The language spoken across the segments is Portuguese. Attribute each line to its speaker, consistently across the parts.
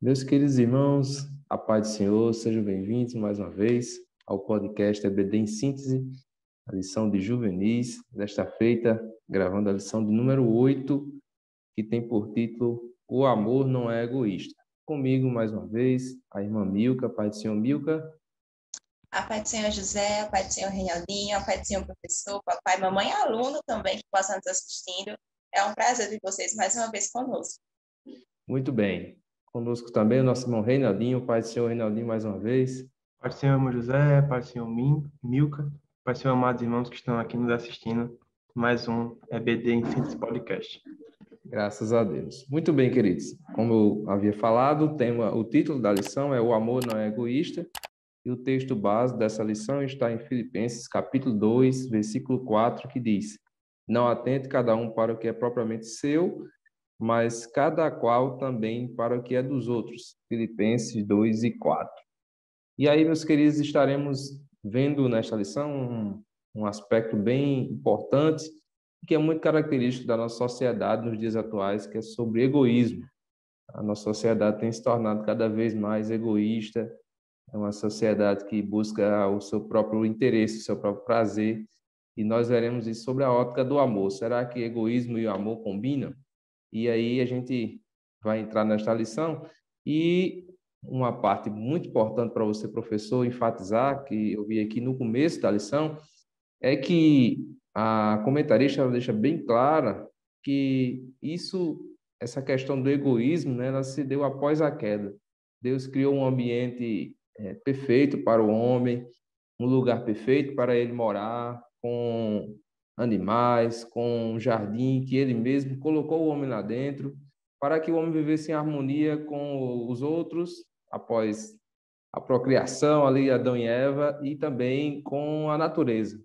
Speaker 1: Meus queridos irmãos, a paz do Senhor, sejam bem-vindos mais uma vez ao podcast EBD em Síntese, a lição de juvenis, desta feita, gravando a lição de número 8, que tem por título O Amor Não é Egoísta. Comigo, mais uma vez, a irmã Milka, paz do Senhor Milka.
Speaker 2: A paz do Senhor José, a paz do Senhor Reinaldinho, a paz do Senhor professor, papai, mamãe e aluno também que possam nos assistindo. É um prazer ter vocês mais uma vez conosco.
Speaker 1: Muito bem. Conosco também o nosso irmão Reinaldinho, paz do Senhor Reinaldinho mais uma vez.
Speaker 3: Pai do Senhor, irmão José, Pai do Senhor Milka, Pai do Senhor, amados irmãos que estão aqui nos assistindo, mais um EBD em Síntese Podcast.
Speaker 1: Graças a Deus. Muito bem, queridos. Como eu havia falado, o título da lição é O Amor Não é Egoísta, e o texto base dessa lição está em Filipenses, capítulo 2, versículo 4, que diz: Não atente cada um para o que é propriamente seu, mas cada qual também para o que é dos outros. Filipenses 2 e 4. E aí, meus queridos, estaremos vendo nesta lição um aspecto bem importante, que é muito característico da nossa sociedade nos dias atuais, que é sobre egoísmo. A nossa sociedade tem se tornado cada vez mais egoísta, é uma sociedade que busca o seu próprio interesse, o seu próprio prazer, e nós veremos isso sobre a ótica do amor. Será que egoísmo e o amor combinam? E aí a gente vai entrar nesta lição, e uma parte muito importante para você, professor, enfatizar, que eu vi aqui no começo da lição, é que a comentarista ela deixa bem clara que essa questão do egoísmo, né, ela se deu após a queda. Deus criou um ambiente perfeito para o homem, um lugar perfeito para ele morar, com animais, com um jardim que ele mesmo colocou o homem lá dentro, para que o homem vivesse em harmonia com os outros, após a procriação ali, Adão e Eva, e também com a natureza.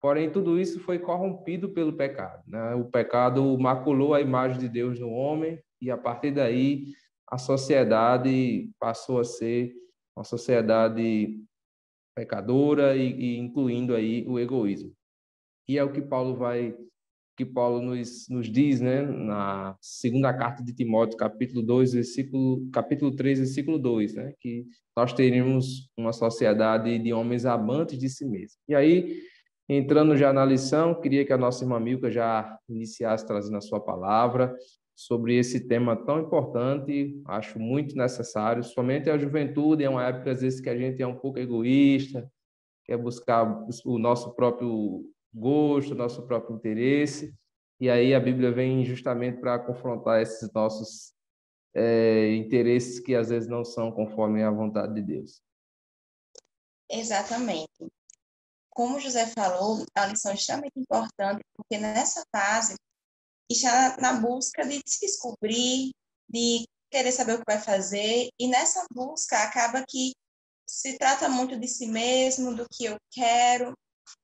Speaker 1: Porém, tudo isso foi corrompido pelo pecado, né? O pecado maculou a imagem de Deus no homem, e a partir daí a sociedade passou a ser uma sociedade pecadora e incluindo aí o egoísmo. E é o que Paulo nos diz, né, na segunda carta de Timóteo, capítulo 3, versículo 2, né, que nós teríamos uma sociedade de homens amantes de si mesmos. E aí, entrando já na lição, queria que a nossa irmã Milka já iniciasse trazendo a sua palavra sobre esse tema tão importante, acho muito necessário, somente a juventude, é uma época às vezes que a gente é um pouco egoísta, quer buscar o nosso próprio gosto, o nosso próprio interesse, e aí a Bíblia vem justamente para confrontar esses nossos interesses que às vezes não são conforme a vontade de Deus.
Speaker 2: Exatamente. Como o José falou, a lição é extremamente importante, porque nessa fase está na busca de se descobrir, de querer saber o que vai fazer, e nessa busca acaba que se trata muito de si mesmo, do que eu quero,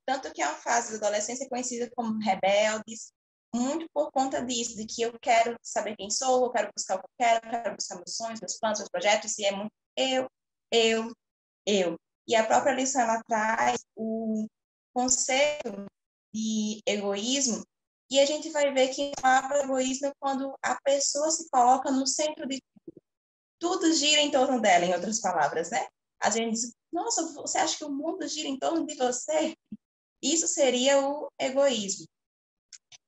Speaker 2: tanto que é uma fase da adolescência conhecida como rebeldes, muito por conta disso, de que eu quero saber quem sou, eu quero buscar o que eu quero buscar meus sonhos, meus planos, meus projetos, e é muito eu. E a própria lição, ela traz o conceito de egoísmo, e a gente vai ver que o egoísmo é quando a pessoa se coloca no centro de tudo. Tudo gira em torno dela, em outras palavras, né? A gente diz, nossa, você acha que o mundo gira em torno de você? Isso seria o egoísmo.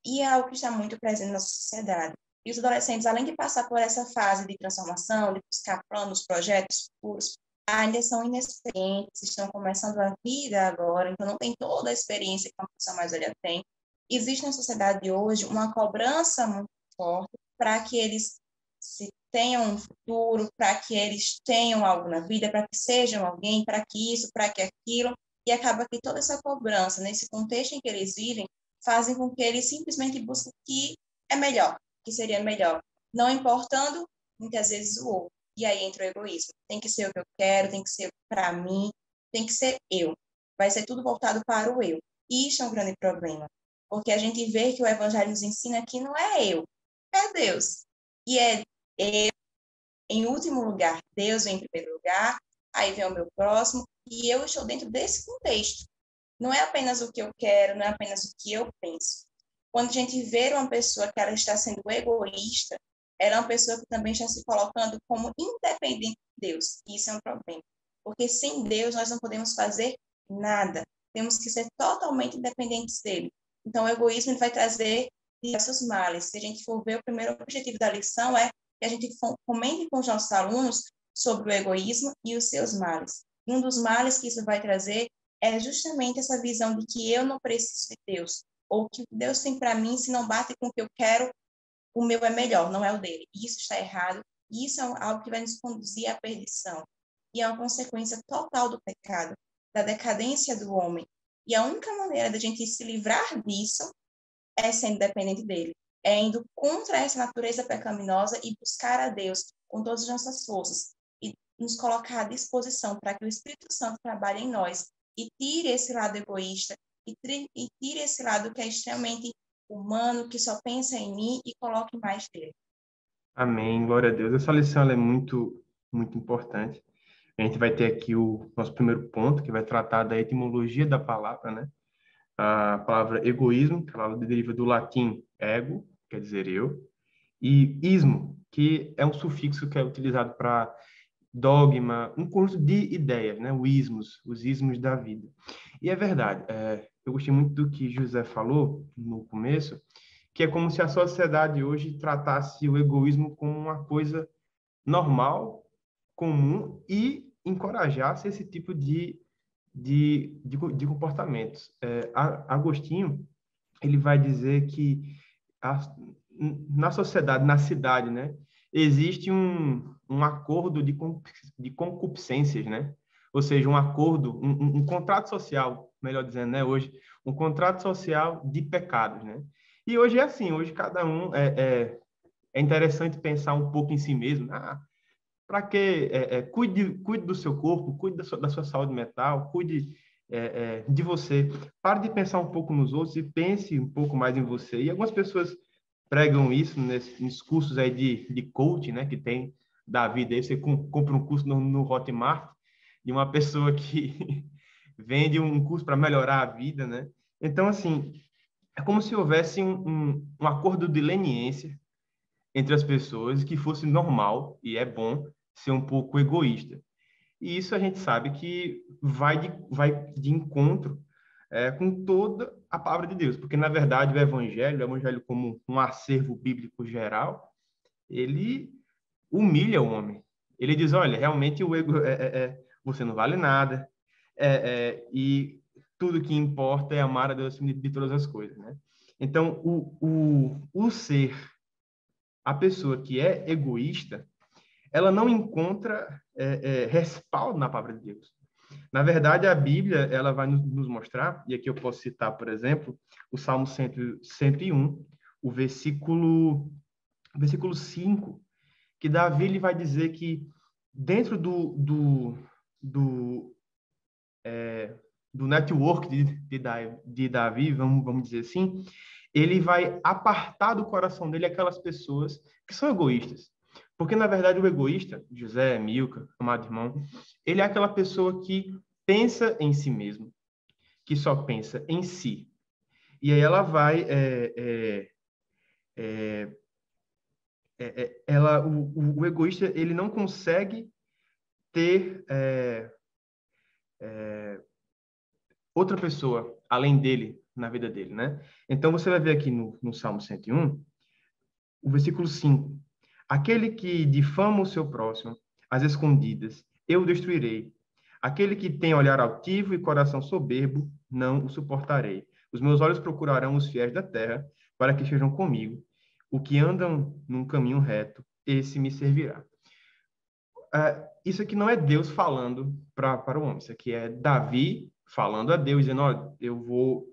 Speaker 2: E é algo que está muito presente na sociedade. E os adolescentes, além de passar por essa fase de transformação, de buscar planos, projetos futuros, ainda são inexperientes, estão começando a vida agora, então não tem toda a experiência que uma pessoa mais velha tem. Existe na sociedade hoje uma cobrança muito forte para que eles se tenham um futuro, para que eles tenham algo na vida, para que sejam alguém, para que isso, para que aquilo, e acaba que toda essa cobrança, nesse contexto em que eles vivem, fazem com que eles simplesmente busquem o que é melhor, que seria melhor, não importando muitas vezes o outro. E aí entra o egoísmo. Tem que ser o que eu quero, tem que ser para mim, tem que ser eu. Vai ser tudo voltado para o eu. E isso é um grande problema, porque a gente vê que o Evangelho nos ensina que não é eu, é Deus. E é eu, em último lugar, Deus vem em primeiro lugar, aí vem o meu próximo, e eu estou dentro desse contexto. Não é apenas o que eu quero, não é apenas o que eu penso. Quando a gente vê uma pessoa que ela está sendo egoísta, ela é uma pessoa que também está se colocando como independente de Deus. E isso é um problema. Porque sem Deus nós não podemos fazer nada. Temos que ser totalmente independentes dele. Então, o egoísmo ele vai trazer diversos males. Se a gente for ver, o primeiro objetivo da lição é que a gente comente com os nossos alunos sobre o egoísmo e os seus males. E um dos males que isso vai trazer é justamente essa visão de que eu não preciso de Deus, ou que o que Deus tem para mim, se não bate com o que eu quero, o meu é melhor, não é o dele. Isso está errado, e isso é algo que vai nos conduzir à perdição. E é uma consequência total do pecado, da decadência do homem. E a única maneira da gente se livrar disso é sendo dependente dele, é indo contra essa natureza pecaminosa e buscar a Deus com todas as nossas forças e nos colocar à disposição para que o Espírito Santo trabalhe em nós e tire esse lado egoísta e tire esse lado que é extremamente humano, que só pensa em mim e coloque mais dele.
Speaker 3: Amém, glória a Deus. Essa lição ela é muito, muito importante. A gente vai ter aqui o nosso primeiro ponto, que vai tratar da etimologia da palavra, né? A palavra egoísmo, que ela deriva do latim ego, quer dizer eu, e ismo, que é um sufixo que é utilizado para dogma, um conjunto de ideias, né? Os ismos da vida. E é verdade, eu gostei muito do que José falou no começo, que é como se a sociedade hoje tratasse o egoísmo como uma coisa normal, comum e encorajasse esse tipo de comportamentos. Agostinho, ele vai dizer que a, na sociedade, na cidade, né, existe um acordo de concupiscências, né? Ou seja, um acordo, um contrato social, melhor dizendo, né, hoje, um contrato social de pecados, né? E hoje é assim, hoje cada um é interessante pensar um pouco em si mesmo. Para que cuide do seu corpo, cuide da sua saúde mental, cuide de você. Pare de pensar um pouco nos outros e pense um pouco mais em você. E algumas pessoas pregam isso nesses cursos aí de coaching, né, que tem da vida. Aí você compra um curso no Hotmart de uma pessoa que vende um curso para melhorar a vida, né? Então, assim, é como se houvesse um acordo de leniência entre as pessoas que fosse normal, e é bom, ser um pouco egoísta. E isso a gente sabe que vai de encontro com toda a palavra de Deus, porque, na verdade, o evangelho como um acervo bíblico geral, ele humilha o homem. Ele diz, olha, realmente o ego, você não vale nada, e tudo que importa é amar a Deus acima de todas as coisas, né? Então, o ser, a pessoa que é egoísta, ela não encontra respaldo na palavra de Deus. Na verdade, a Bíblia ela vai nos mostrar, e aqui eu posso citar, por exemplo, o Salmo 101, o versículo 5, que Davi ele vai dizer que dentro do, do network de Davi, vamos dizer assim, ele vai apartar do coração dele aquelas pessoas que são egoístas. Porque, na verdade, o egoísta, José, Milka, amado irmão, ele é aquela pessoa que pensa em si mesmo, que só pensa em si. E aí ela vai... o egoísta, ele não consegue ter outra pessoa além dele na vida dele, né? Então, você vai ver aqui no Salmo 101, o versículo 5. Aquele que difama o seu próximo, às escondidas, eu o destruirei. Aquele que tem olhar altivo e coração soberbo, não o suportarei. Os meus olhos procurarão os fiéis da terra, para que estejam comigo. O que andam num caminho reto, esse me servirá. Isso aqui não é Deus falando para o homem. Isso aqui é Davi falando a Deus, dizendo, olha, eu vou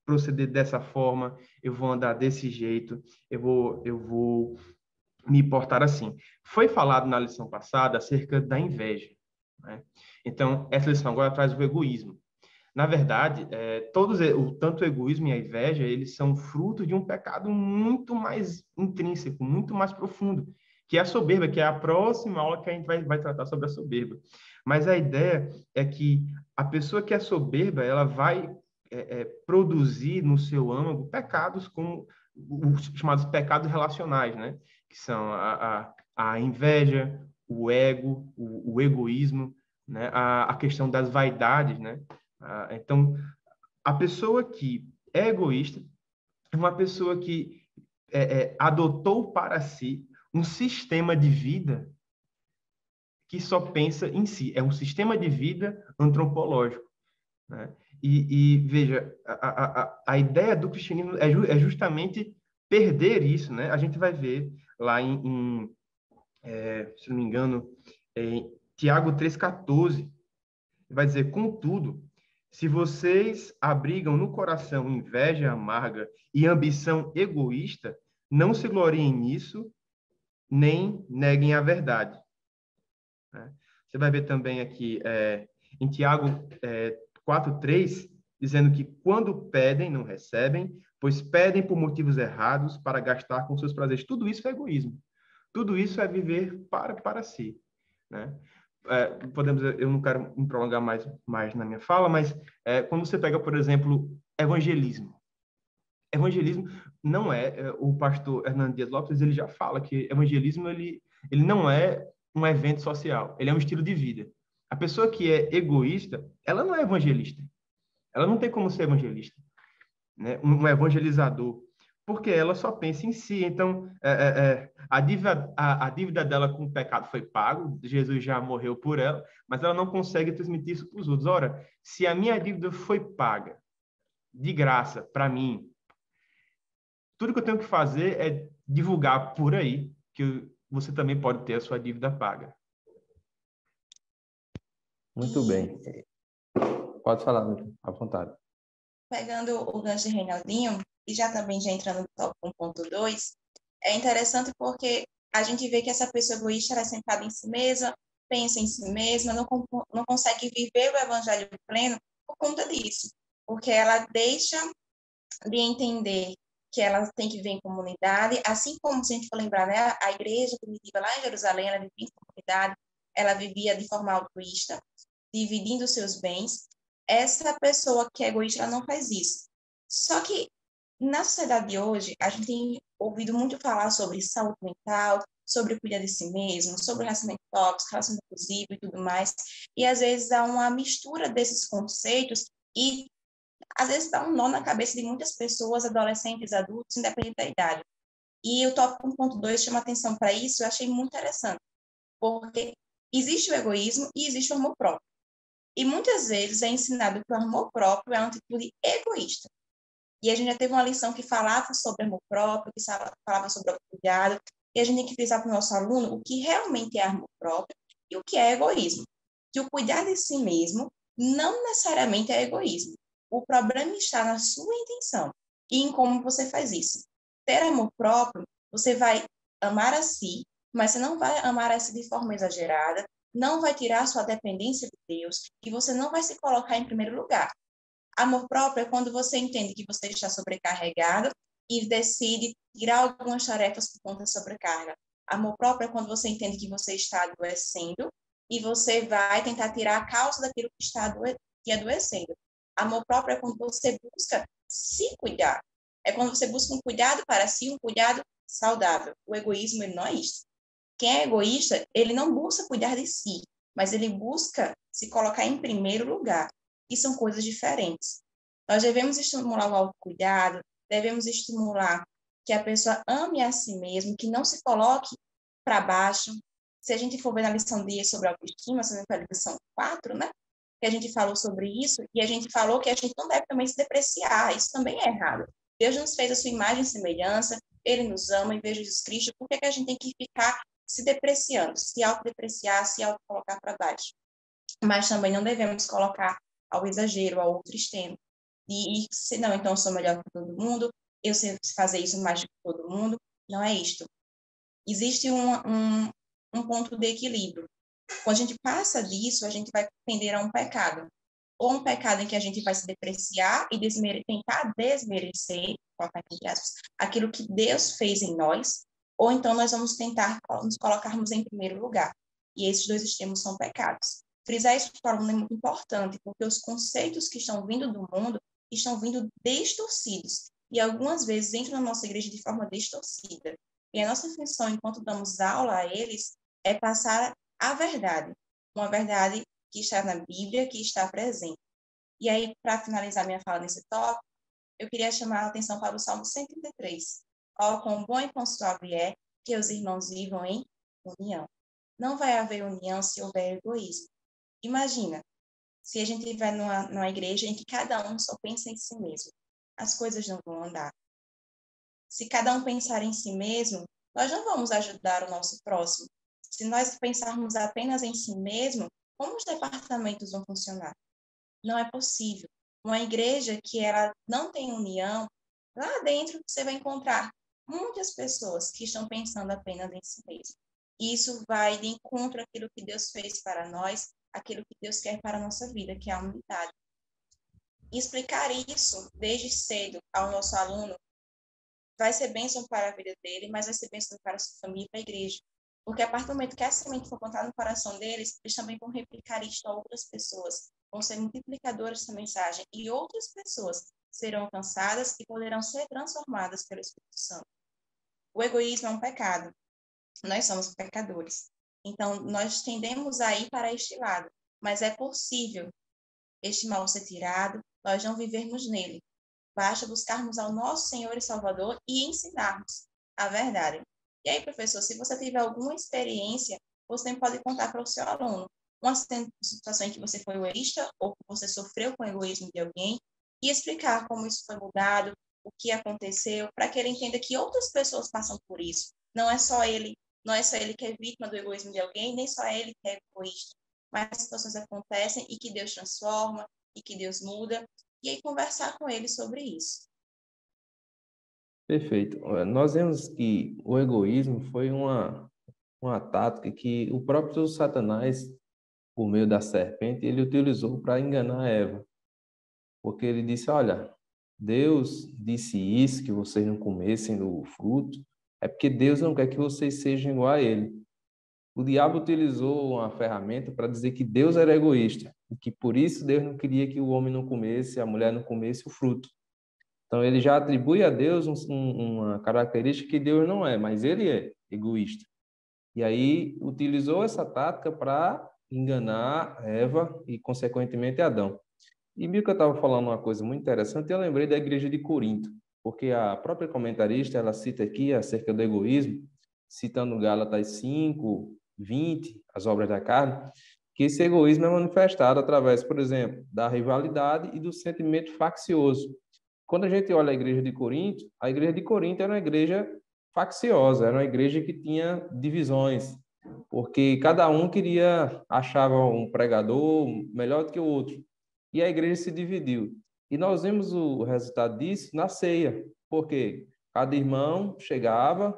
Speaker 3: proceder dessa forma, eu vou andar desse jeito, eu vou me portar assim. Foi falado na lição passada acerca da inveja, né? Então, essa lição agora traz o egoísmo. Na verdade, tanto o egoísmo e a inveja, eles são fruto de um pecado muito mais intrínseco, muito mais profundo, que é a soberba, que é a próxima aula que a gente vai tratar sobre a soberba. Mas a ideia é que a pessoa que é soberba, ela vai produzir no seu âmago pecados como os chamados pecados relacionais, né? que são a inveja, o ego, o egoísmo, né? A questão das vaidades, né? Então, a pessoa que é egoísta é uma pessoa que adotou para si um sistema de vida que só pensa em si. É um sistema de vida antropológico, né? Veja, a ideia do cristianismo é justamente perder isso, né? A gente vai ver lá se não me engano, em Tiago 3,14, vai dizer: contudo, se vocês abrigam no coração inveja amarga e ambição egoísta, não se gloriem nisso, nem neguem a verdade. Né? Você vai ver também aqui em Tiago 4,3, dizendo que quando pedem, não recebem, pois pedem por motivos errados para gastar com seus prazeres. Tudo isso é egoísmo. Tudo isso é viver para si. Né? Eu não quero me prolongar mais na minha fala, mas quando você pega, por exemplo, evangelismo. Evangelismo não o pastor Hernando Dias Lopes, ele já fala que evangelismo ele não é um evento social, ele é um estilo de vida. A pessoa que é egoísta, ela não é evangelista. Ela não tem como ser evangelista, né? Um evangelizador, porque ela só pensa em si. Então, a dívida dela com o pecado foi pago, Jesus já morreu por ela, mas ela não consegue transmitir isso para os outros. Ora, se a minha dívida foi paga de graça para mim, tudo que eu tenho que fazer é divulgar por aí que você também pode ter a sua dívida paga.
Speaker 1: Muito bem. Pode falar, à vontade.
Speaker 2: Pegando o gancho de Reinaldinho, e já também já entrando no tópico 1.2, é interessante porque a gente vê que essa pessoa egoísta ela é sentada em si mesma, pensa em si mesma, não consegue viver o evangelho pleno por conta disso, porque ela deixa de entender que ela tem que viver em comunidade, assim como, se a gente for lembrar, né, a igreja primitiva lá em Jerusalém, ela vivia em comunidade, ela vivia de forma altruísta, dividindo seus bens. Essa pessoa que é egoísta, ela não faz isso. Só que, na sociedade de hoje, a gente tem ouvido muito falar sobre saúde mental, sobre cuidar de si mesmo, sobre relacionamento tóxico, relacionamento abusivo e tudo mais, e às vezes há uma mistura desses conceitos e às vezes dá um nó na cabeça de muitas pessoas, adolescentes, adultos, independente da idade. E o tópico 1.2 chama atenção para isso, eu achei muito interessante, porque existe o egoísmo e existe o amor próprio. E muitas vezes é ensinado que o amor próprio é uma atitude egoísta. E a gente já teve uma lição que falava sobre amor próprio, que falava sobre o cuidado, e a gente tem que frisar para o nosso aluno o que realmente é amor próprio e o que é egoísmo. Que o cuidar de si mesmo não necessariamente é egoísmo. O problema está na sua intenção e em como você faz isso. Ter amor próprio, você vai amar a si, mas você não vai amar a si de forma exagerada, não vai tirar sua dependência de Deus e você não vai se colocar em primeiro lugar. Amor próprio é quando você entende que você está sobrecarregado e decide tirar algumas tarefas por conta da sobrecarga. Amor próprio é quando você entende que você está adoecendo e você vai tentar tirar a causa daquilo que está adoecendo. Amor próprio é quando você busca se cuidar. É quando você busca um cuidado para si, um cuidado saudável. O egoísmo, ele não é isso. Quem é egoísta, ele não busca cuidar de si, mas ele busca se colocar em primeiro lugar. E são coisas diferentes. Nós devemos estimular o autocuidado, devemos estimular que a pessoa ame a si mesma, que não se coloque para baixo. Se a gente for ver na lição de sobre autoestima, se não for a lição 4, né? Que a gente falou sobre isso, e a gente falou que a gente não deve também se depreciar, isso também é errado. Deus nos fez a sua imagem e semelhança, Ele nos ama e vê Jesus Cristo, por que a gente tem que ficar se depreciando, se autodepreciar, se autocolocar para baixo? Mas também não devemos colocar ao exagero, ao outro extremo. E se não, então eu sou melhor que todo mundo, eu sei fazer isso mais do que todo mundo. Não é isto. Existe um ponto de equilíbrio. Quando a gente passa disso, a gente vai tender a um pecado. Ou um pecado em que a gente vai se depreciar e tentar desmerecer, entre aspas, aquilo que Deus fez em nós, ou então nós vamos tentar nos colocarmos em primeiro lugar. E esses dois extremos são pecados. Frisar isso para o aluno é muito importante, porque os conceitos que estão vindo do mundo estão vindo distorcidos. E algumas vezes entram na nossa igreja de forma distorcida. E a nossa função, enquanto damos aula a eles, é passar a verdade, uma verdade que está na Bíblia, que está presente. E aí, para finalizar minha fala nesse tópico, eu queria chamar a atenção para o Salmo 133. Ó, quão bom e quão suave é que os irmãos vivam em união. Não vai haver união se houver egoísmo. Imagina, se a gente estiver numa igreja em que cada um só pensa em si mesmo, as coisas não vão andar. Se cada um pensar em si mesmo, nós não vamos ajudar o nosso próximo. Se nós pensarmos apenas em si mesmo, como os departamentos vão funcionar? Não é possível. Uma igreja que ela não tem união, lá dentro você vai encontrar muitas pessoas que estão pensando apenas em si mesmo. E isso vai de encontro àquilo que Deus fez para nós, aquilo que Deus quer para a nossa vida, que é a unidade. E explicar isso desde cedo ao nosso aluno vai ser bênção para a vida dele, mas vai ser bênção para a sua família e para a igreja. Porque a partir do momento que a semente for plantada no coração deles, eles também vão replicar isto a outras pessoas, vão ser multiplicadores dessa mensagem, e outras pessoas serão alcançadas e poderão ser transformadas pelo Espírito Santo. O egoísmo é um pecado. Nós somos pecadores. Então, nós tendemos a ir para este lado, mas é possível este mal ser tirado, nós não vivermos nele. Basta buscarmos ao nosso Senhor e Salvador e ensinarmos a verdade. E aí, professor, se você tiver alguma experiência, você pode contar para o seu aluno uma situação em que você foi egoísta ou que você sofreu com o egoísmo de alguém e explicar como isso foi mudado, o que aconteceu, para que ele entenda que outras pessoas passam por isso. Não é só ele que é vítima do egoísmo de alguém, nem só ele que é egoísta. Mas as situações acontecem e que Deus transforma e que Deus muda. E aí conversar com ele sobre isso.
Speaker 1: Perfeito. Nós vemos que o egoísmo foi uma tática que o próprio Satanás, por meio da serpente, ele utilizou para enganar Eva. Porque ele disse, olha, Deus disse isso, que vocês não comessem do fruto, é porque Deus não quer que vocês sejam igual a ele. O diabo utilizou uma ferramenta para dizer que Deus era egoísta e que por isso Deus não queria que o homem não comesse, a mulher não comesse o fruto. Então ele já atribui a Deus uma característica que Deus não é, mas ele é egoísta. E aí utilizou essa tática para enganar Eva e, consequentemente, Adão. E Milka estava falando uma coisa muito interessante, e eu lembrei da igreja de Corinto, porque a própria comentarista, ela cita aqui acerca do egoísmo, citando Gálatas 5, 20, as obras da carne, que esse egoísmo é manifestado através, por exemplo, da rivalidade e do sentimento faccioso. Quando a gente olha a igreja de Corinto era uma igreja facciosa, era uma igreja que tinha divisões, porque cada um achava um pregador melhor do que o outro. E a igreja se dividiu. E nós vemos o resultado disso na ceia, porque cada irmão chegava,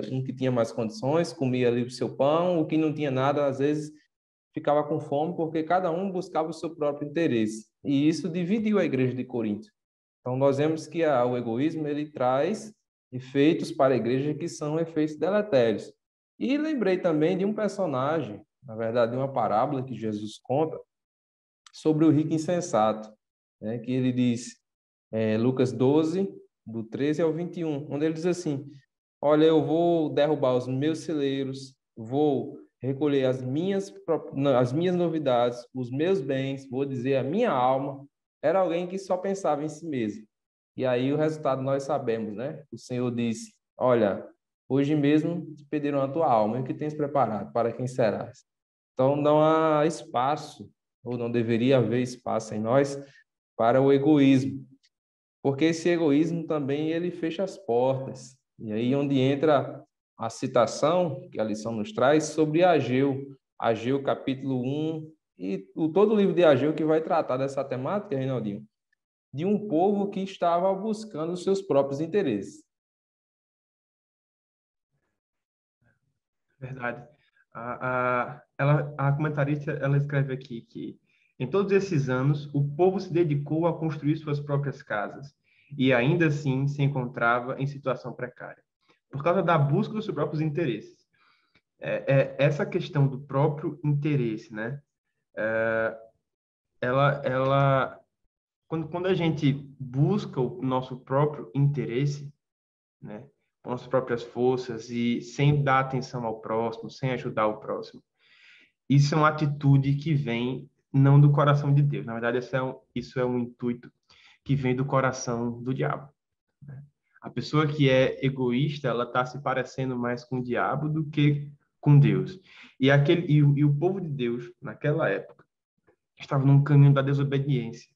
Speaker 1: um que tinha mais condições, comia ali o seu pão, o que não tinha nada, às vezes ficava com fome, porque cada um buscava o seu próprio interesse. E isso dividiu a igreja de Corinto. Então, nós vemos que o egoísmo ele traz efeitos para a igreja que são efeitos deletérios. E lembrei também de um personagem, na verdade, de uma parábola que Jesus conta, sobre o rico insensato, né? Que ele diz, Lucas 12, do 13 ao 21, onde ele diz assim, olha, eu vou derrubar os meus celeiros, vou recolher as minhas novidades, os meus bens, vou dizer a minha alma. Era alguém que só pensava em si mesmo. E aí o resultado nós sabemos, né? O Senhor disse, olha, hoje mesmo te pediram a tua alma, e o que tens preparado, para quem serás? Então não há espaço, ou não deveria haver espaço em nós, para o egoísmo. Porque esse egoísmo também ele fecha as portas. E aí onde entra a citação que a lição nos traz sobre Ageu, Ageu capítulo 1, e todo o livro de Ageu que vai tratar dessa temática, Reinaldinho, de um povo que estava buscando os seus próprios interesses.
Speaker 3: Verdade. A comentarista ela escreve aqui que em todos esses anos o povo se dedicou a construir suas próprias casas e ainda assim se encontrava em situação precária por causa da busca dos seus próprios interesses. Essa questão do próprio interesse, né? Ela quando a gente busca o nosso próprio interesse, né? com as próprias forças e sem dar atenção ao próximo, sem ajudar o próximo. Isso é uma atitude que vem não do coração de Deus. Na verdade, isso é um intuito que vem do coração do diabo. A pessoa que é egoísta, ela está se parecendo mais com o diabo do que com Deus. E o povo de Deus, naquela época, estava num caminho da desobediência.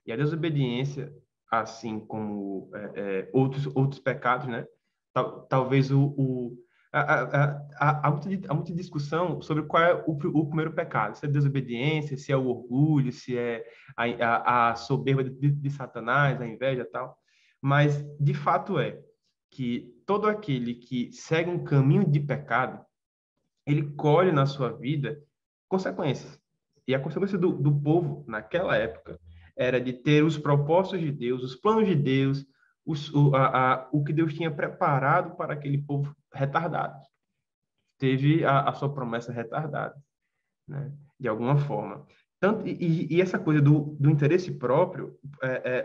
Speaker 3: E a desobediência, assim como outros pecados, né? Talvez há muita discussão sobre qual é o primeiro pecado. Se é desobediência, se é o orgulho, se é a soberba de Satanás, a inveja e tal. Mas, de fato, é que todo aquele que segue um caminho de pecado, ele colhe na sua vida consequências. E a consequência do povo, naquela época, era de ter os propósitos de Deus, os planos de Deus, o que Deus tinha preparado para aquele povo retardado. Teve a sua promessa retardada, né? De alguma forma. E essa coisa do interesse próprio,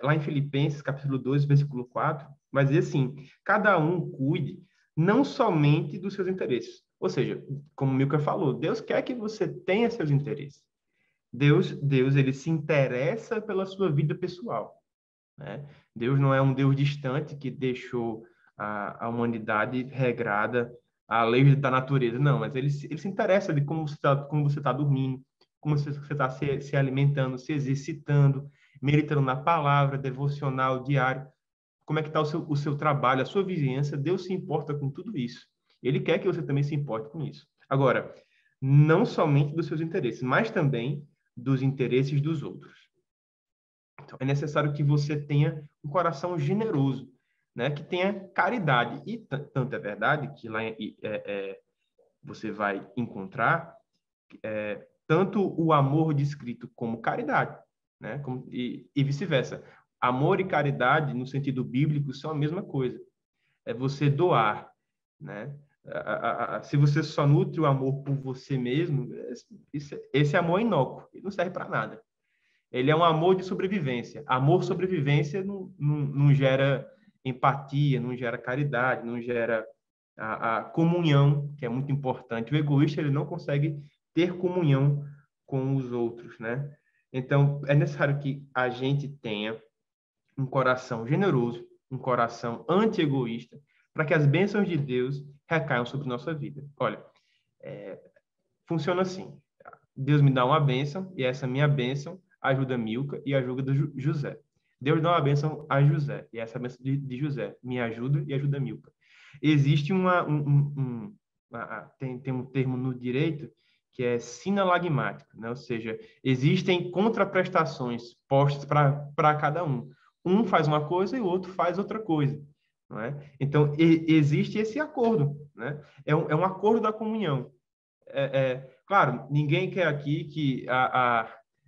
Speaker 3: lá em Filipenses, capítulo 2, versículo 4, vai dizer assim, cada um cuide não somente dos seus interesses. Ou seja, como o Milka falou, Deus quer que você tenha seus interesses. Deus, ele se interessa pela sua vida pessoal, né? Deus não é um Deus distante que deixou a humanidade regrada à lei da natureza, não, mas ele se interessa de como você tá dormindo, como você está se alimentando, se exercitando, meditando na palavra, devocional, diário, como é que está o seu trabalho, a sua vizinhança. Deus se importa com tudo isso. Ele quer que você também se importe com isso. Agora, não somente dos seus interesses, mas também dos interesses dos outros. Então, é necessário que você tenha um coração generoso, né? Que tenha caridade. E tanto é verdade que lá você vai encontrar tanto o amor descrito como caridade, né? E vice-versa. Amor e caridade, no sentido bíblico, são a mesma coisa. É você doar, né? Se você só nutre o amor por você mesmo, esse amor é inócuo, ele não serve para nada. Ele é um amor de sobrevivência. Amor sobrevivência não gera empatia, não gera caridade, não gera a comunhão, que é muito importante. O egoísta, ele não consegue ter comunhão com os outros, né? Então, é necessário que a gente tenha um coração generoso, um coração anti-egoísta, para que as bênçãos de Deus recaiam sobre nossa vida. Olha, funciona assim. Deus me dá uma bênção, e essa minha bênção ajuda Milka e ajuda José. Deus dá uma bênção a José, e essa bênção de José me ajuda e ajuda Milka. Existe tem um termo no direito que é sinalagmático, né? Ou seja, existem contraprestações postas para cada um. Um faz uma coisa e o outro faz outra coisa, não é? Então, existe esse acordo, né? É um acordo da comunhão. Claro, ninguém quer aqui que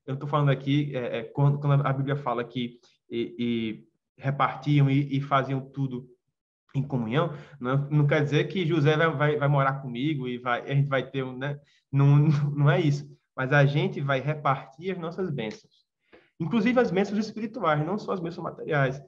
Speaker 3: eu estou falando aqui quando a Bíblia fala que repartiam e faziam tudo em comunhão, não quer dizer que José vai morar comigo e a gente vai ter né? Não é isso. Mas a gente vai repartir as nossas bênçãos, inclusive as bênçãos espirituais, não só as bênçãos materiais.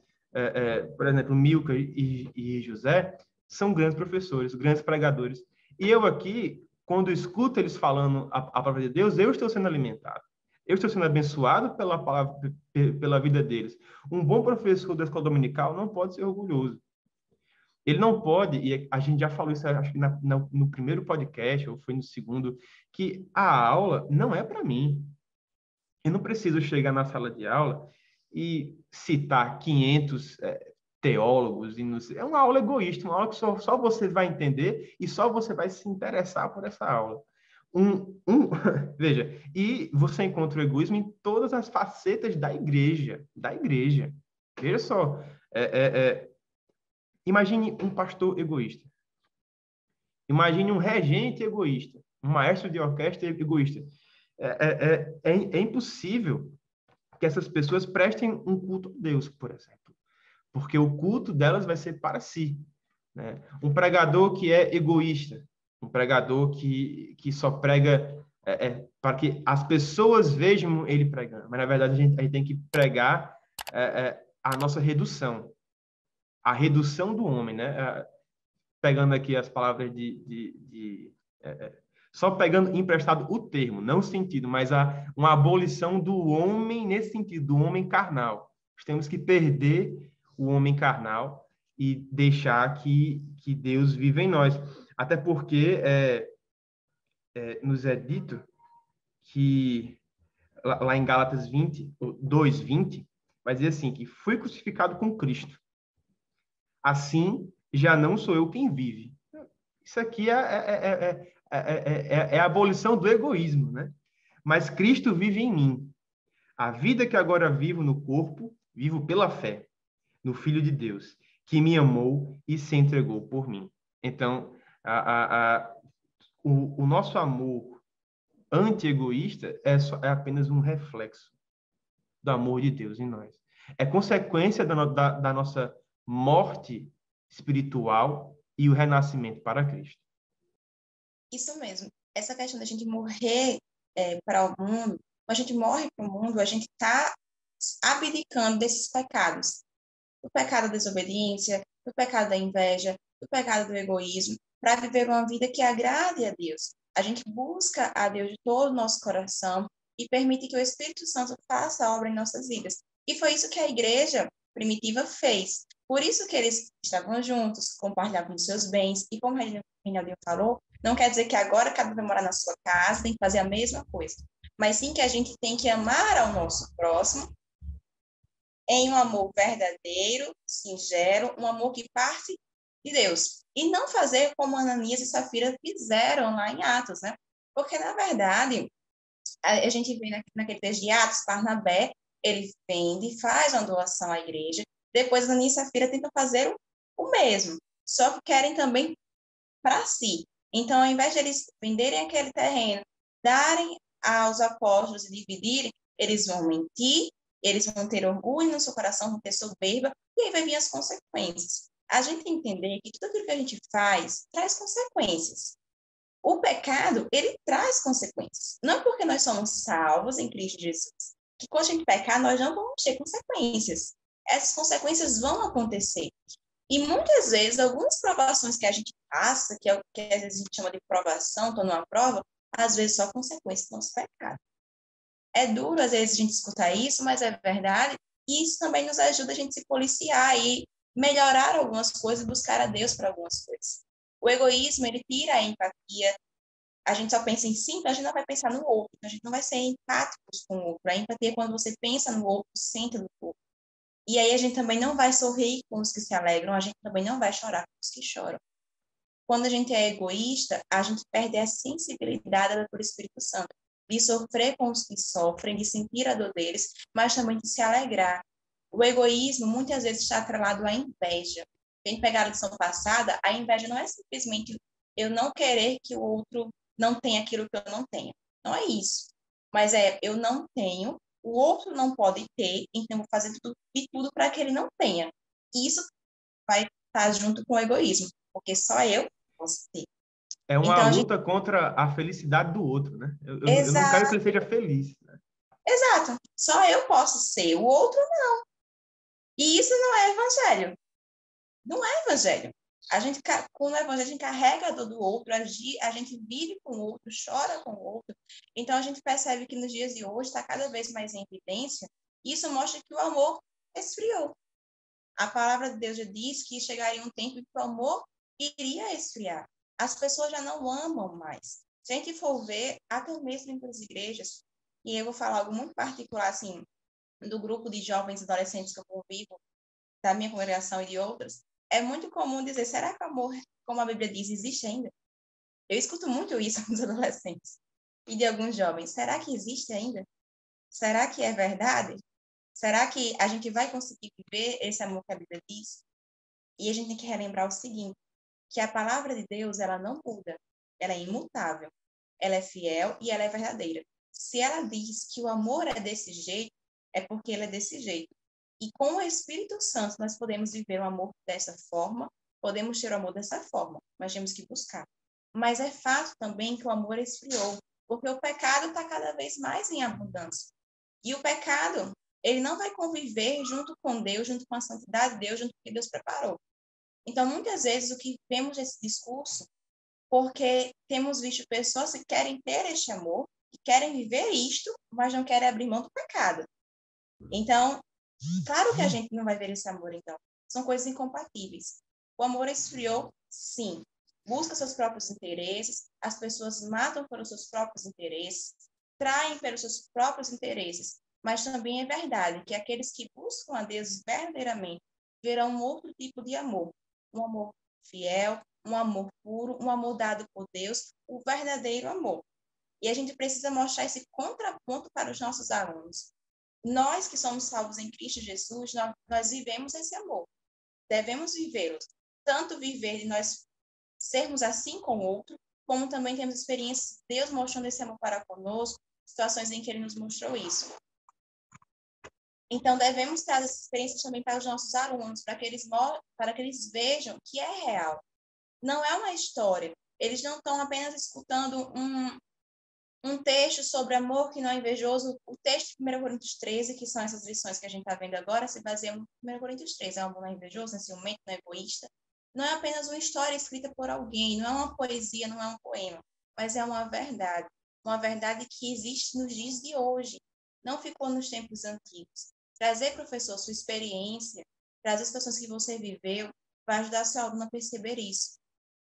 Speaker 3: Por exemplo, Milka e José são grandes professores, grandes pregadores. E eu aqui, quando escuto eles falando a palavra de Deus, eu estou sendo alimentado. Eu estou sendo abençoado pela palavra, pela vida deles. Um bom professor da escola dominical não pode ser orgulhoso. Ele não pode, e a gente já falou isso, acho que no primeiro podcast, ou foi no segundo, que a aula não é para mim. Eu não preciso chegar na sala de aula e citar 500 teólogos. É uma aula egoísta, uma aula que só você vai entender e só você vai se interessar por essa aula. Veja, e você encontra o egoísmo em todas as facetas da igreja. Veja só, imagine um pastor egoísta. Imagine um regente egoísta, um maestro de orquestra egoísta. É impossível que essas pessoas prestem um culto a Deus, por exemplo, porque o culto delas vai ser para si, né? Um pregador que é egoísta, um pregador que só prega para que as pessoas vejam ele pregando, mas na verdade a gente tem que pregar a nossa redução, a redução do homem, né? pegando aqui as palavras só pegando emprestado o termo, não o sentido, mas uma abolição do homem nesse sentido, do homem carnal. Nós temos que perder o homem carnal e deixar que Deus viva em nós. Até porque nos é dito que, lá em Gálatas 2:20, vai dizer assim, que fui crucificado com Cristo. Assim, já não sou eu quem vive. Isso aqui é a abolição do egoísmo, né? Mas Cristo vive em mim. A vida que agora vivo no corpo, vivo pela fé no Filho de Deus, que me amou e se entregou por mim. Então, o nosso amor anti-egoísta é apenas um reflexo do amor de Deus em nós. É consequência da nossa morte espiritual e o renascimento para Cristo.
Speaker 2: Isso mesmo. Essa questão da gente morrer para o mundo, quando a gente morre para o mundo, a gente está abdicando desses pecados. Do pecado da desobediência, do pecado da inveja, do pecado do egoísmo, para viver uma vida que agrade a Deus. A gente busca a Deus de todo o nosso coração e permite que o Espírito Santo faça a obra em nossas vidas. E foi isso que a igreja primitiva fez. Por isso que eles estavam juntos, compartilhavam os seus bens. E como a Reinaldinho falou, não quer dizer que agora cada um vai morar na sua casa, tem que fazer a mesma coisa. Mas sim que a gente tem que amar ao nosso próximo em um amor verdadeiro, sincero, um amor que parte de Deus. E não fazer como Ananias e Safira fizeram lá em Atos, né? Porque, na verdade, a gente vê naquele texto de Atos, Barnabé, ele vende, faz uma doação à igreja, depois Ananias e Safira tentam fazer o mesmo, só que querem também para si. Então, ao invés de eles venderem aquele terreno, darem aos apóstolos e dividirem, eles vão mentir, eles vão ter orgulho no seu coração, vão ter soberba, e aí vai vir as consequências. A gente tem que entender que tudo aquilo que a gente faz traz consequências. O pecado, ele traz consequências. Não porque nós somos salvos em Cristo Jesus, que quando a gente pecar, nós não vamos ter consequências. Essas consequências vão acontecer. E muitas vezes, algumas provações que a gente passa, que é o que às vezes a gente chama de provação, estou numa prova, às vezes só consequência do nosso pecado. É duro, às vezes, a gente escutar isso, mas é verdade. E isso também nos ajuda a gente se policiar e melhorar algumas coisas, buscar a Deus para algumas coisas. O egoísmo, ele tira a empatia. A gente só pensa em si, então a gente não vai pensar no outro. Então a gente não vai ser empáticos com o outro. A empatia é quando você pensa no outro, sente no outro. E aí a gente também não vai sorrir com os que se alegram, a gente também não vai chorar com os que choram. Quando a gente é egoísta, a gente perde a sensibilidade do Espírito Santo, de sofrer com os que sofrem, de sentir a dor deles, mas também de se alegrar. O egoísmo muitas vezes está atrelado à inveja. Quem pegar a lição passada, a inveja não é simplesmente eu não querer que o outro não tenha aquilo que eu não tenho. Não é isso. Mas eu não tenho, o outro não pode ter, então eu vou fazer tudo para que ele não tenha. E isso vai estar junto com o egoísmo, porque só eu posso ter.
Speaker 3: É uma luta contra a felicidade do outro, né? Eu não quero que ele seja feliz. Né?
Speaker 2: Exato. Só eu posso ser, o outro não. E isso não é evangelho. Não é evangelho. Com o evangelho, a gente carrega a dor do outro, a gente vive com o outro, chora com o outro. Então, a gente percebe que nos dias de hoje está cada vez mais em evidência. Isso mostra que o amor esfriou. A palavra de Deus já diz que chegaria um tempo que o amor iria esfriar. As pessoas já não amam mais. Se a gente for ver, até mesmo entre as igrejas, e eu vou falar algo muito particular, assim, do grupo de jovens e adolescentes que eu convivo, da minha congregação e de outras, é muito comum dizer, será que o amor, como a Bíblia diz, existe ainda? Eu escuto muito isso dos adolescentes e de alguns jovens. Será que existe ainda? Será que é verdade? Será que a gente vai conseguir viver esse amor que a Bíblia diz? E a gente tem que relembrar o seguinte, que a palavra de Deus, ela não muda, ela é imutável, ela é fiel e ela é verdadeira. Se ela diz que o amor é desse jeito, é porque ele é desse jeito. E com o Espírito Santo nós podemos viver o amor dessa forma, podemos ter o amor dessa forma, mas temos que buscar. Mas é fato também que o amor esfriou, porque o pecado está cada vez mais em abundância. E o pecado, ele não vai conviver junto com Deus, junto com a santidade de Deus, junto com o que Deus preparou. Então, muitas vezes, o que vemos nesse discurso, porque temos visto pessoas que querem ter este amor, que querem viver isto, mas não querem abrir mão do pecado. Então, claro que a gente não vai ver esse amor, então. São coisas incompatíveis. O amor esfriou, sim. Busca seus próprios interesses, as pessoas matam pelos seus próprios interesses, traem pelos seus próprios interesses. Mas também é verdade que aqueles que buscam a Deus verdadeiramente verão um outro tipo de amor. Um amor fiel, um amor puro, um amor dado por Deus, o verdadeiro amor. E a gente precisa mostrar esse contraponto para os nossos alunos. Nós que somos salvos em Cristo Jesus, nós vivemos esse amor. Devemos vivê-lo. Tanto viver de nós sermos assim com o outro, como também temos experiências de Deus mostrando esse amor para conosco, situações em que Ele nos mostrou isso. Então, devemos trazer essas experiências também para os nossos alunos, para que eles vejam que é real. Não é uma história. Eles não estão apenas escutando um texto sobre amor que não é invejoso. O texto de 1 Coríntios 13, que são essas lições que a gente está vendo agora, se baseia em 1 Coríntios 13. É um amor não é invejoso, não é ciumento, não é egoísta. Não é apenas uma história escrita por alguém, não é uma poesia, não é um poema, mas é uma verdade. Uma verdade que existe nos dias de hoje. Não ficou nos tempos antigos. Trazer, professor, sua experiência, trazer as situações que você viveu, vai ajudar seu aluno a perceber isso.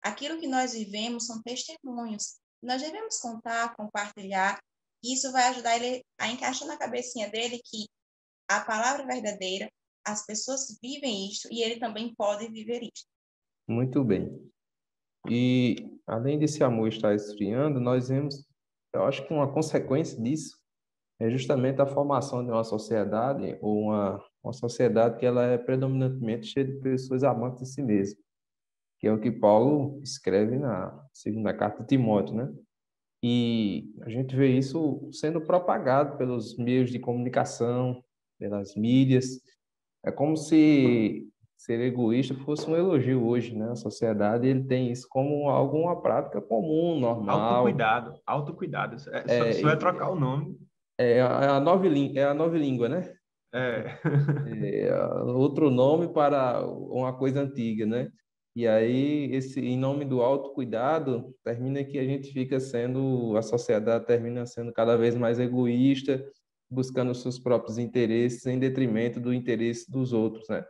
Speaker 2: Aquilo que nós vivemos são testemunhos. Nós devemos contar, compartilhar, e isso vai ajudar ele a encaixar na cabecinha dele que a palavra é verdadeira, as pessoas vivem isto e ele também pode viver isto.
Speaker 1: Muito bem. E, além desse amor estar esfriando, nós vemos, eu acho que uma consequência disso é justamente a formação de uma sociedade, ou uma sociedade que ela é predominantemente cheia de pessoas amantes de si mesmas, que é o que Paulo escreve na segunda carta de Timóteo, né? E a gente vê isso sendo propagado pelos meios de comunicação, pelas mídias. É como se ser egoísta fosse um elogio hoje, né? A sociedade ele tem isso como uma prática comum, normal.
Speaker 3: Autocuidado, autocuidado.
Speaker 1: É,
Speaker 3: Só é trocar o nome.
Speaker 1: é a nova língua, né?
Speaker 3: É.
Speaker 1: É outro nome para uma coisa antiga, né? E aí, em nome do autocuidado, termina que a gente fica a sociedade termina sendo cada vez mais egoísta, buscando os seus próprios interesses em detrimento do interesse dos outros, né?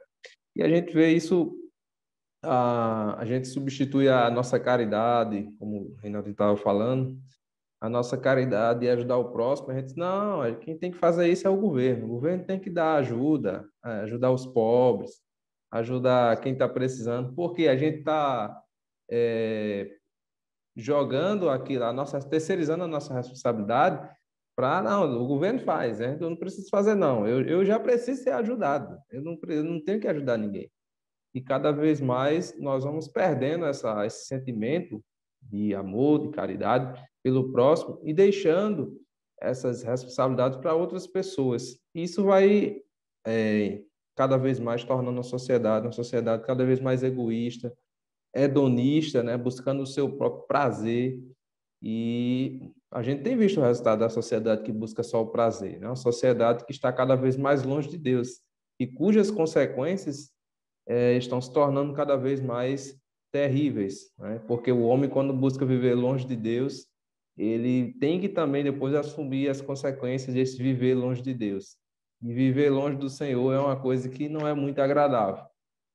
Speaker 1: E a gente vê isso, a gente substitui a nossa caridade, como o Reinaldo estava falando, a nossa caridade e ajudar o próximo, a gente diz, não, quem tem que fazer isso é o governo tem que dar ajuda, ajudar os pobres, ajudar quem está precisando, porque a gente está jogando aquilo, terceirizando a nossa responsabilidade para, não, o governo faz, né? Eu não preciso fazer, não, eu já preciso ser ajudado, eu não tenho que ajudar ninguém. E cada vez mais nós vamos perdendo esse sentimento de amor, de caridade pelo próximo e deixando essas responsabilidades para outras pessoas. Isso vai cada vez mais tornando uma sociedade cada vez mais egoísta, hedonista, né, buscando o seu próprio prazer. E a gente tem visto o resultado da sociedade que busca só o prazer, né? Uma sociedade que está cada vez mais longe de Deus e cujas consequências estão se tornando cada vez mais terríveis, né? Porque o homem, quando busca viver longe de Deus, ele tem que também depois assumir as consequências desse viver longe de Deus. E viver longe do Senhor é uma coisa que não é muito agradável.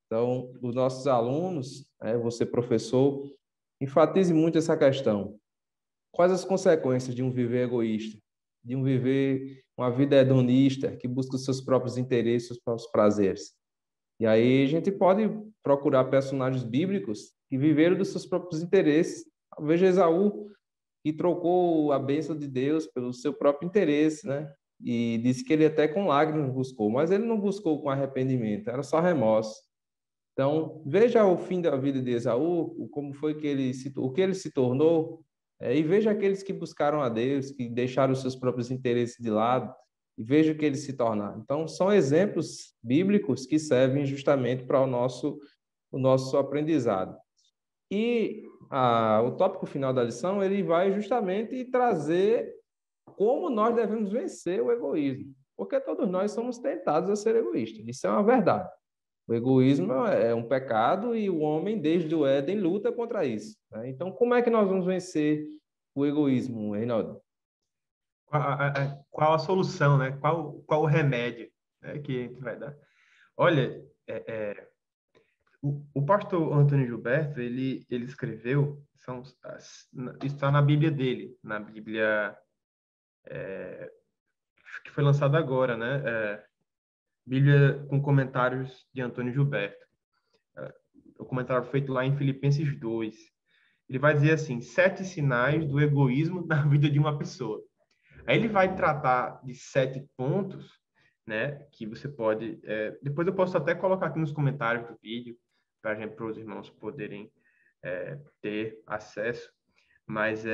Speaker 1: Então, os nossos alunos, você professor, enfatize muito essa questão. Quais as consequências de um viver egoísta, de um viver uma vida hedonista, que busca os seus próprios interesses, os próprios prazeres? E aí a gente pode procurar personagens bíblicos que viveram dos seus próprios interesses. Veja Esaú, que trocou a bênção de Deus pelo seu próprio interesse, né? E disse que ele até com lágrimas buscou, mas ele não buscou com arrependimento, era só remorso. Então, veja o fim da vida de Esaú, como foi que o que ele se tornou, e veja aqueles que buscaram a Deus, que deixaram os seus próprios interesses de lado, e veja o que eles se tornaram. Então, são exemplos bíblicos que servem justamente para o nosso aprendizado. E o tópico final da lição, ele vai justamente trazer como nós devemos vencer o egoísmo, porque todos nós somos tentados a ser egoístas, isso é uma verdade. O egoísmo é um pecado e o homem, desde o Éden, luta contra isso, né? Então, como é que nós vamos vencer o egoísmo, Reinaldo?
Speaker 3: Qual a solução, né? Qual o remédio, né, que a gente vai dar? Olha, o pastor Antônio Gilberto, ele escreveu, isso está na Bíblia dele, na Bíblia que foi lançada agora, né? Bíblia com comentários de Antônio Gilberto. O comentário feito lá em Filipenses 2. Ele vai dizer assim, 7 sinais do egoísmo na vida de uma pessoa. Aí ele vai tratar de 7 pontos, né? Que você pode... depois eu posso até colocar aqui nos comentários do vídeo, para os irmãos poderem ter acesso. Mas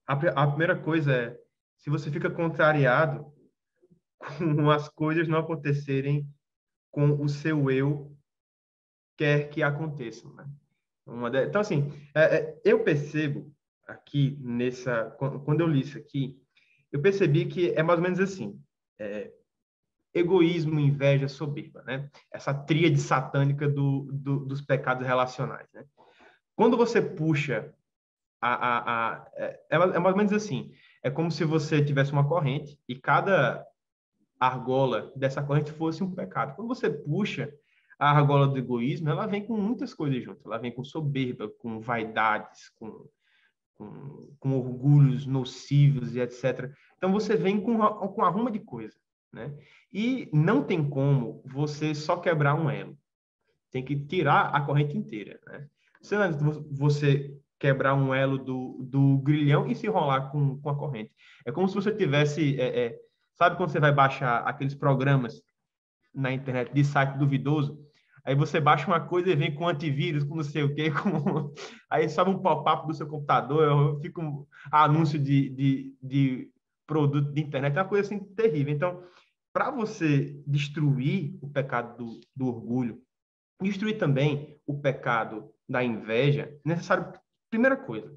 Speaker 3: a primeira coisa é, se você fica contrariado com as coisas não acontecerem com o seu eu quer que aconteçam, né? Então, assim, eu percebo aqui quando eu li isso aqui, eu percebi que é mais ou menos assim, egoísmo, inveja, soberba, né? Essa tríade satânica dos pecados relacionais, né? Quando você puxa é mais ou menos assim, é como se você tivesse uma corrente e cada argola dessa corrente fosse um pecado. Quando você puxa a argola do egoísmo, ela vem com muitas coisas junto. Ela vem com soberba, com vaidades, com orgulhos nocivos e etc. Então, você vem com uma ruma de coisa, né? E não tem como você só quebrar um elo. Tem que tirar a corrente inteira, né? Você quebrar um elo do grilhão e se enrolar com a corrente. É como se você tivesse... sabe quando você vai baixar aqueles programas na internet de site duvidoso? Aí você baixa uma coisa e vem com antivírus, com não sei o quê, aí sobe um pop-up do seu computador, fica um anúncio de produto de internet, é uma coisa assim terrível. Então, para você destruir o pecado do orgulho, destruir também o pecado da inveja, é necessário, primeira coisa,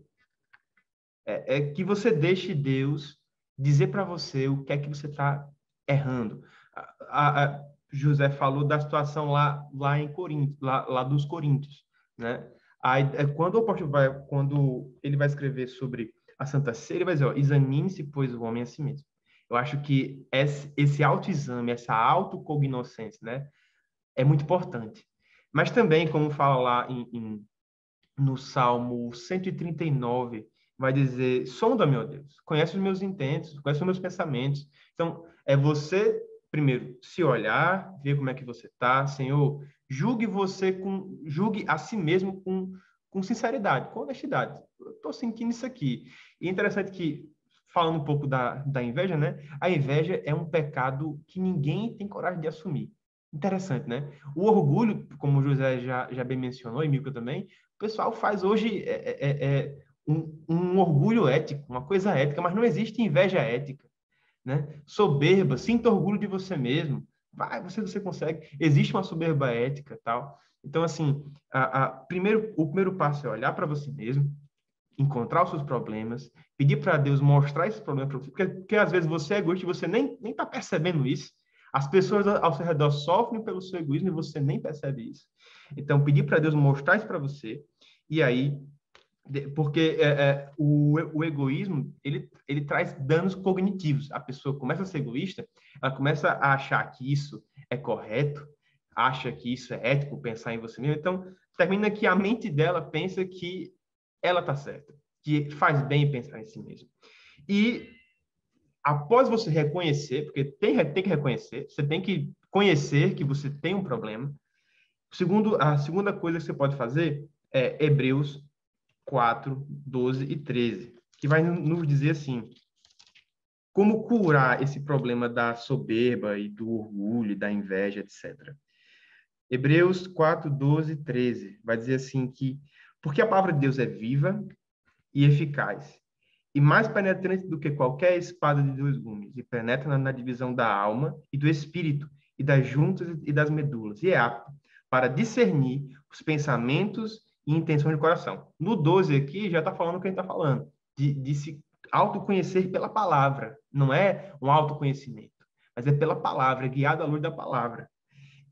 Speaker 3: é que você deixe Deus dizer para você o que é que você está errando. José falou da situação lá em Corinto, lá dos Coríntios, né? Aí, quando ele vai escrever sobre a Santa Ceia, ele vai dizer, ó, examine-se, pois, o homem a si mesmo. Eu acho que esse autoexame, essa autocognoscência, né, é muito importante. Mas também, como fala lá no Salmo 139, vai dizer, sonda-me, ó Deus, conhece os meus intentos, conhece os meus pensamentos. Então, é você, primeiro, se olhar, ver como é que você está. Senhor, julgue a si mesmo com sinceridade, com honestidade. Eu estou sentindo isso aqui. E é interessante que, falando um pouco da inveja, né? A inveja é um pecado que ninguém tem coragem de assumir. Interessante, né? O orgulho, como o José já bem mencionou, e Milka também, o pessoal faz hoje um orgulho ético, uma coisa ética, mas não existe inveja ética, né? Soberba, sinta orgulho de você mesmo. Vai, você consegue. Existe uma soberba ética, tal. Então, assim, o primeiro passo é olhar para você mesmo, encontrar os seus problemas, pedir para Deus mostrar esses problemas para você, porque às vezes você é egoísta e você nem está percebendo isso. As pessoas ao seu redor sofrem pelo seu egoísmo e você nem percebe isso. Então, pedir para Deus mostrar isso para você, e aí, porque o egoísmo, ele traz danos cognitivos. A pessoa começa a ser egoísta, ela começa a achar que isso é correto, acha que isso é ético, pensar em você mesmo. Então, termina que a mente dela pensa que ela está certa, que faz bem pensar em si mesmo. E após você reconhecer, porque tem que reconhecer, você tem que conhecer que você tem um problema. A segunda coisa que você pode fazer é Hebreus 4, 12 e 13, que vai nos dizer assim, como curar esse problema da soberba e do orgulho, da inveja, etc. Hebreus 4, 12 e 13 vai dizer assim que, porque a palavra de Deus é viva e eficaz, e mais penetrante do que qualquer espada de 2 gumes, e penetra na divisão da alma e do espírito, e das juntas e das medulas, e é apto para discernir os pensamentos e intenções do coração. No 12 aqui, já está falando o que a gente está falando, de se autoconhecer pela palavra. Não é um autoconhecimento, mas é pela palavra, é guiado à luz da palavra.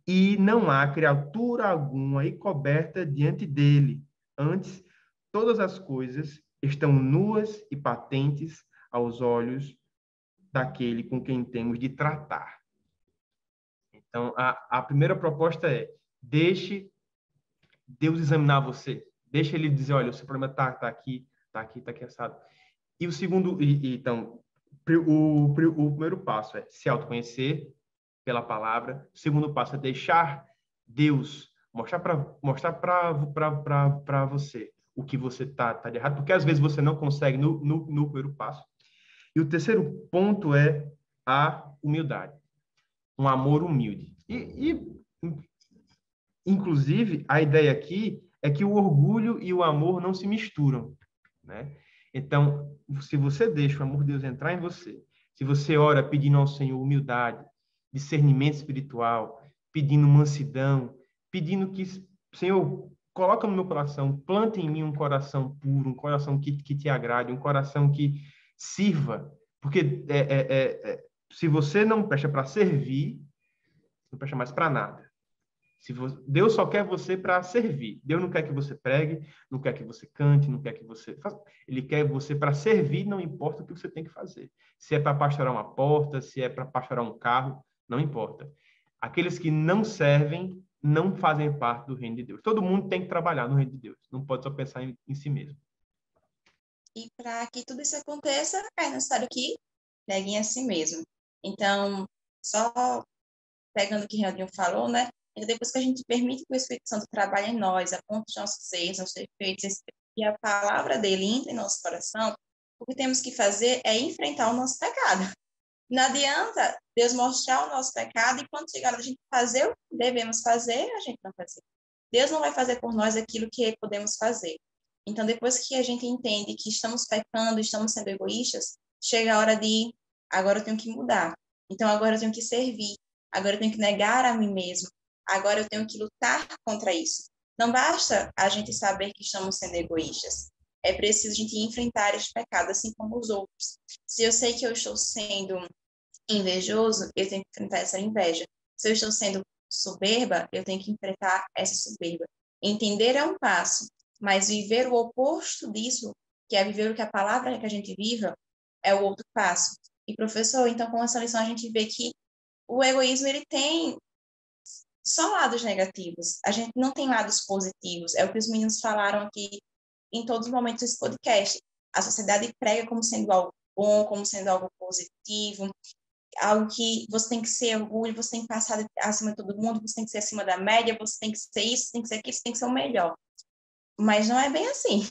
Speaker 3: e não há criatura alguma encoberta diante dele. Antes, todas as coisas estão nuas e patentes aos olhos daquele com quem temos de tratar. Então, a primeira proposta é: deixe Deus examinar você. Deixe ele dizer, olha, o seu problema está aqui, está aqui, está aqui assado. E o segundo, então, o primeiro passo é se autoconhecer pela palavra. O segundo passo é deixar Deus mostrar para você o que você tá de errado, porque às vezes você não consegue no primeiro passo. E o terceiro ponto é a humildade, um amor humilde. Inclusive, a ideia aqui é que o orgulho e o amor não se misturam, né? Então, se você deixa o amor de Deus entrar em você, se você ora pedindo ao Senhor humildade, discernimento espiritual, pedindo mansidão, pedindo que, Senhor, coloca no meu coração, planta em mim um coração puro, um coração que te agrade, um coração que sirva, porque se você não presta para servir, não presta mais para nada. Deus só quer você para servir. Deus não quer que você pregue, não quer que você cante, não quer que você faça. Ele quer você para servir, não importa o que você tem que fazer. Se é para pastorear uma porta, se é para pastorear um carro, não importa. Aqueles que não servem não fazem parte do reino de Deus. Todo mundo tem que trabalhar no reino de Deus. Não pode só pensar em si mesmo.
Speaker 2: E para que tudo isso aconteça, é necessário que neguem a si mesmo. Então, só pegando o que o Realdinho falou, né? E depois que a gente permite que o Espírito Santo trabalhe em nós, aponte os nossos erros, nossos defeitos, e a palavra dele entre em nosso coração, o que temos que fazer é enfrentar o nosso pecado. Não adianta Deus mostrar o nosso pecado e quando chegar a gente fazer o que devemos fazer, a gente não fazer. Deus não vai fazer por nós aquilo que podemos fazer. Então, depois que a gente entende que estamos pecando, estamos sendo egoístas, chega a hora de, agora eu tenho que mudar. Então, agora eu tenho que servir. Agora eu tenho que negar a mim mesmo. Agora eu tenho que lutar contra isso. Não basta a gente saber que estamos sendo egoístas. É preciso a gente enfrentar este pecado, assim como os outros. Se eu sei que eu estou sendo invejoso, eu tenho que enfrentar essa inveja. Se eu estou sendo soberba, eu tenho que enfrentar essa soberba. Entender é um passo, mas viver o oposto disso, que é viver o que a palavra quer que a gente viva, é o outro passo. E, professor, então, com essa lição, a gente vê que o egoísmo, ele tem só lados negativos. A gente não tem lados positivos. É o que os meninos falaram aqui em todos os momentos desse podcast. A sociedade prega como sendo algo bom, como sendo algo positivo, algo que você tem que ser orgulho, você tem que passar acima de todo mundo, você tem que ser acima da média, você tem que ser isso, tem que ser aquilo, você tem que ser o melhor. Mas não é bem assim.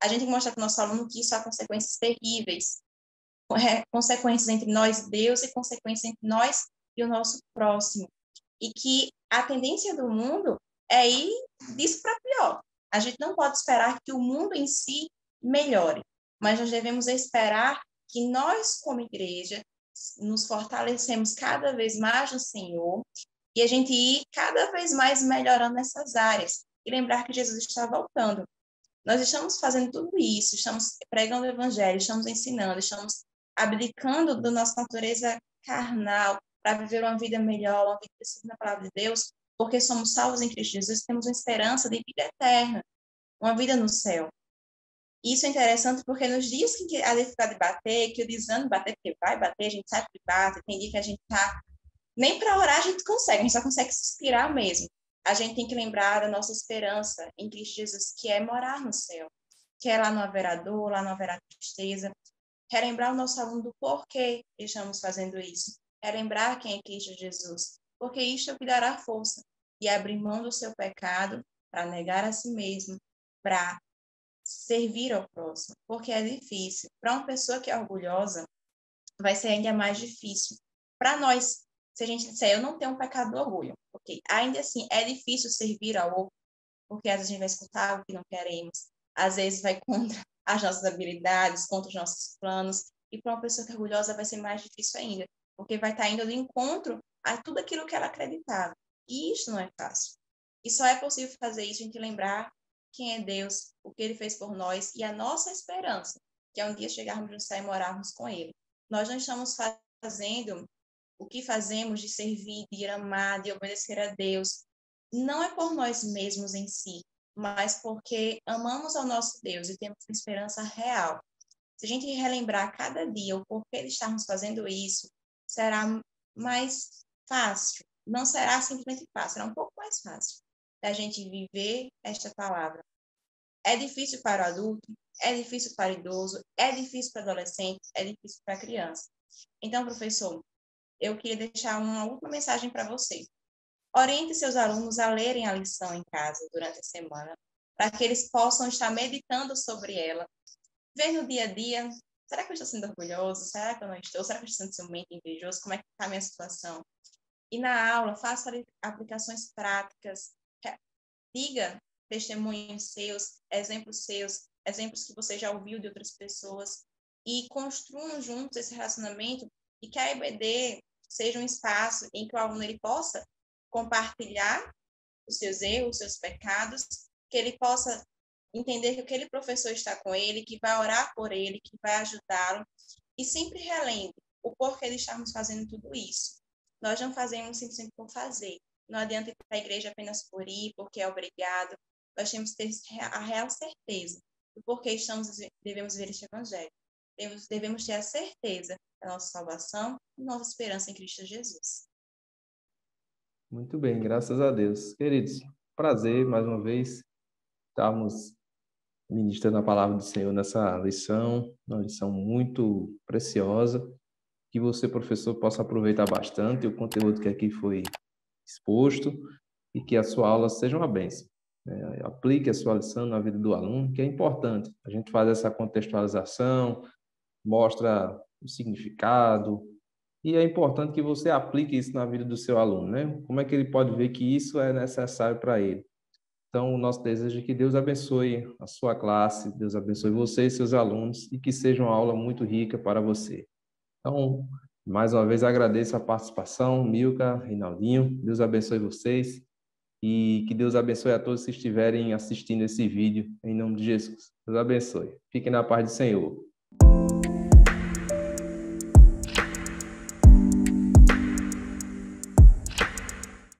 Speaker 2: A gente tem que mostrar para o nosso aluno que isso há consequências terríveis, consequências entre nós e Deus e consequências entre nós e o nosso próximo. E que a tendência do mundo é ir disso para pior. A gente não pode esperar que o mundo em si melhore, mas nós devemos esperar que nós, como igreja, nos fortalecemos cada vez mais no Senhor e a gente ir cada vez mais melhorando nessas áreas. E lembrar que Jesus está voltando. Nós estamos fazendo tudo isso, estamos pregando o evangelho, estamos ensinando, estamos abdicando da nossa natureza carnal para viver uma vida melhor, uma vida segundo a palavra de Deus, porque somos salvos em Cristo Jesus, temos uma esperança de vida eterna, uma vida no céu. Isso é interessante porque nos dias que a dificuldade de bater, que o desânimo de bater, porque vai bater, a gente sabe que bate, tem dia que a gente tá... Nem para orar a gente consegue, a gente só consegue suspirar mesmo. A gente tem que lembrar da nossa esperança em Cristo Jesus, que é morar no céu, que é lá não haverá dor, lá não haverá tristeza. Relembrar o nosso aluno do porquê estamos fazendo isso. Relembrar quem é Cristo Jesus, porque isto é o que dará força e abrir mão do seu pecado para negar a si mesmo, para servir ao próximo, porque é difícil. Para uma pessoa que é orgulhosa, vai ser ainda mais difícil. Para nós, se a gente disser, eu não tenho um pecado do orgulho, ok? Ainda assim, é difícil servir ao outro, porque às vezes a gente vai escutar algo que não queremos, às vezes vai contra as nossas habilidades, contra os nossos planos, e para uma pessoa que é orgulhosa vai ser mais difícil ainda, porque vai estar indo de encontro a tudo aquilo que ela acreditava. E isso não é fácil. E só é possível fazer isso a gente lembrar quem é Deus, o que Ele fez por nós e a nossa esperança, que é um dia chegarmos no céu e morarmos com Ele. Nós não estamos fazendo o que fazemos de servir, de amar, de obedecer a Deus, não é por nós mesmos em si, mas porque amamos ao nosso Deus e temos esperança real. Se a gente relembrar cada dia o porquê de estarmos fazendo isso, será mais fácil. Não será simplesmente fácil, será um pouco mais fácil da gente viver esta palavra. É difícil para o adulto, é difícil para o idoso, é difícil para o adolescente, é difícil para a criança. Então, professor, eu queria deixar uma última mensagem para você. Oriente seus alunos a lerem a lição em casa durante a semana, para que eles possam estar meditando sobre ela. Ver no dia a dia, será que eu estou sendo orgulhoso? Será que eu não estou? Será que eu estou sendo ciumento, invejoso? Como é que está a minha situação? E na aula, faça aplicações práticas, diga testemunhos seus, exemplos que você já ouviu de outras pessoas, e construam juntos esse relacionamento, e que a EBD seja um espaço em que o aluno ele possa compartilhar os seus erros, os seus pecados, que ele possa entender que aquele professor está com ele, que vai orar por ele, que vai ajudá-lo, e sempre relembre o porquê de estarmos fazendo tudo isso. Nós não fazemos simplesmente por fazer. Não adianta ir para a igreja apenas por ir, porque é obrigado. Nós temos que ter a real certeza do porquê devemos ver este evangelho. Devemos ter a certeza da nossa salvação e nova esperança em Cristo Jesus.
Speaker 1: Muito bem, graças a Deus. Queridos, prazer mais uma vez estarmos ministrando a palavra do Senhor nessa lição, uma lição muito preciosa, que você, professor, possa aproveitar bastante o conteúdo que aqui foi exposto e que a sua aula seja uma bênção. Aplique a sua lição na vida do aluno, que é importante. A gente faz essa contextualização, mostra o significado, e é importante que você aplique isso na vida do seu aluno, né? Como é que ele pode ver que isso é necessário para ele? Então, o nosso desejo é que Deus abençoe a sua classe, Deus abençoe você e seus alunos, e que seja uma aula muito rica para você. Então, mais uma vez, agradeço a participação, Milka, Reinaldinho. Deus abençoe vocês e que Deus abençoe a todos que estiverem assistindo esse vídeo, em nome de Jesus. Deus abençoe. Fiquem na paz do Senhor.